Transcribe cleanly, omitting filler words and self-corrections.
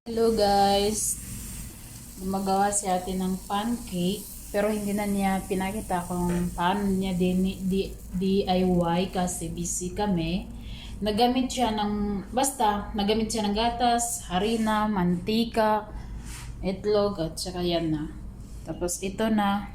Hello guys! Gumagawa si ate ng pancake pero hindi na niya pinakita kung paano niya DIY kasi busy kami. Nagamit siya ng gatas, harina, mantika, itlog at saka yan na. Tapos ito na.